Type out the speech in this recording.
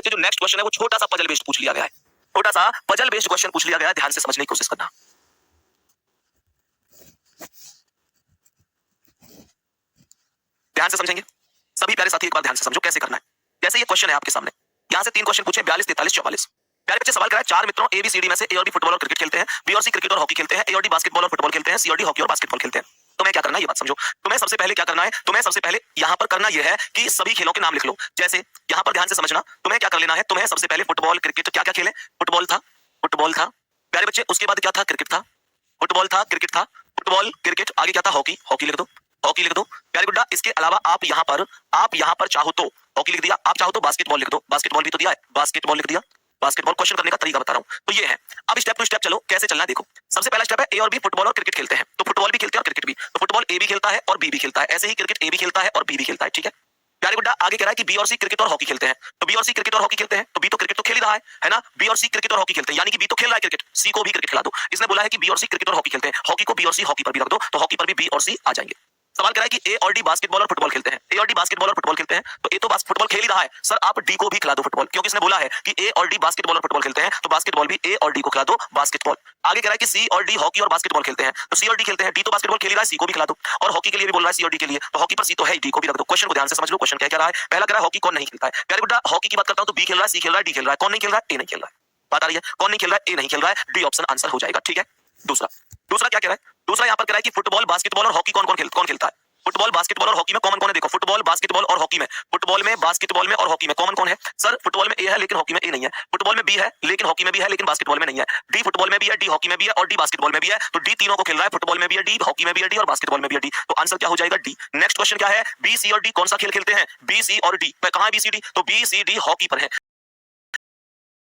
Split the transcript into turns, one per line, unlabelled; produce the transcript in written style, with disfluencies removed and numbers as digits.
जो next question है वो छोटा सा पजल बेस्ड पूछ लिया गया है। छोटा सा पजल बेस्ड क्वेश्चन पूछ लिया गया है, ध्यान से समझने की कोशिश करना। ध्यान से समझेंगे सभी प्यारे साथी, एक बार ध्यान से समझो कैसे करना है। जैसे ये क्वेश्चन है आपके सामने, यहां से 3 क्वेश्चन पूछे, 42, 43, 44। प्यारे बच्चे सवाल कराए, 4 मित्रों ए बी सी डी में से ए और बी फुटबॉल और क्रिकेट खेलते हैं, बी और सी क्रिकेट और हॉकी खेलते हैं, ए और डी बास्केटबॉल और फुटबॉल खेलते हैं, सी और डी हॉकी और बास्केटबॉल खेलते हैं। तुम्हें क्या करना है ये बात समझो। तुम्हें सबसे पहले क्या करना है, तुम्हें सबसे पहले यहां पर करना यह है कि सभी खेलों के नाम लिख लो। जैसे यहां पर ध्यान से समझना, तुम्हें क्या कर लेना है, तुम्हें सबसे पहले फुटबॉल क्रिकेट, क्या क्या खेले, फुटबॉल था, फुटबॉल था प्यारे बच्चे, उसके बाद क्या था, क्रिकेट था, फुटबॉल था, क्रिकेट था, फुटबॉल क्रिकेट, आगे क्या था, हॉकी, हॉकी लिख दो, हॉकी लिख दो प्यारे गुड्डा। इसके अलावा आप यहां पर चाहो तो हॉकी लिख दिया, आप चाहो तो बास्केटबॉल लिख दो, बास्केटबॉल भी तो दिया है, बास्केटबॉल लिख दिया, बास्केटबॉल। क्वेश्चन करने का तरीका बता रहा हूं तो ये है। अब स्टेप टू स्टेप चलो कैसे चलना है देखो। सबसे पहला स्टेप है ए और बी फुटबॉल और क्रिकेट खेलते हैं, तो फुटबॉल भी खेलते हैं और क्रिकेट भी, तो फुटबॉल ए भी खेलता है और बी भी खेलता है, ऐसे ही क्रिकेट ए भी खेलता है और बी भी खेलता है, ठीक है प्यारे गुड्डा। आगे कह रहा है कि बी और सी क्रिकेट और हॉकी खेलते हैं, तो बी और सी क्रिकेट और हॉकी खेलते हैं, तो बी तो क्रिकेट तो खेल ही रहा है ना, बी और सी क्रिकेट और हॉकी खेलते हैं, यानी कि बी तो खेल रहा है क्रिकेट, सी को भी क्रिकेट खिला दो। इसने बोला है कि बी और सी क्रिकेट और हॉकी खेलते हैं, हॉकी को बी और सी हॉकी पर भी रख दो, तो हॉकी पर भी बी और सी आ जाएंगे। सवाल करा है कि ए और डी बास्केटबॉल और फुटबॉल खेलते हैं, ए और डी बास्केटबॉल और फुटबॉल खेलते हैं, तो ए तो फुटबॉल खेल ही रहा है, सर आप डी को भी खिला दो फुटबॉल, क्योंकि इसने बोला है कि ए और डी बास्केटबॉल और फुटबॉल खेलते हैं, तो बास्केटबॉल भी ए और डी को खिला दो, बास्केटबॉल। आगे कह रहा है कि सी और डी हॉकी और बास्केटबॉल खेलते हैं, तो सी और डी खेलते हैं, डी तो बास्केटबॉल खेल ही रहा है, सी को भी खिला दो, और हॉकी के लिए भी बोल रहा है सी और डी के लिए, तो हॉकी पर सी तो है, डी को भी रख दो। क्वेश्चन को ध्यान से समझ लो, क्वेश्चन क्या कह रहा है। पहला कह रहा है हॉकी कौन नहीं खेलता है, प्यारे गुड्डा हॉकी की बात करता हूं तो बी खेल रहा है, सी खेल रहा है, डी खेल रहा है, कौन नहीं खेल रहा है, ए नहीं खेल रहा है। बात आ रही है, कौन नहीं खेल रहा है, ए नहीं खेल रहा है, डी ऑप्शन आंसर हो जाएगा, ठीक है। दूसरा क्या कह रहा है, दूसरा यहां पर कह रहा है कि फुटबॉल बास्केटबॉल और हॉकी कौन खेलता है। फुटबॉल बास्केटबॉल और हॉकी में कॉमन कौन है, देखो फुटबॉल बास्केटबॉल और हॉकी में, फुटबॉल में बास्केटबॉल में और हॉकी में कॉमन कौन है, सर फुटबॉल में ए है लेकिन हॉकी में ए नहीं है, फुटबॉल में बी है लेकिन हॉकी में बी है, लेकिन बास्केटबॉल में नहीं है, डी फुटबॉल में भी है, डी हॉकी में भी है और डी बास्केटबॉल में भी है, तो डी तीनों को खेल रहा है, फुटबॉल में भी है डी, हॉकी में भी है डी और बास्केटबॉल में भी है डी, तो आंसर क्या हो जाएगा, डी। नेक्स्ट क्वेश्चन क्या है, बी सी और डी कौन सा खेल खेलते हैं, बी सी और डी, कहां है बी सी डी, तो बी सी डी हॉकी पर है।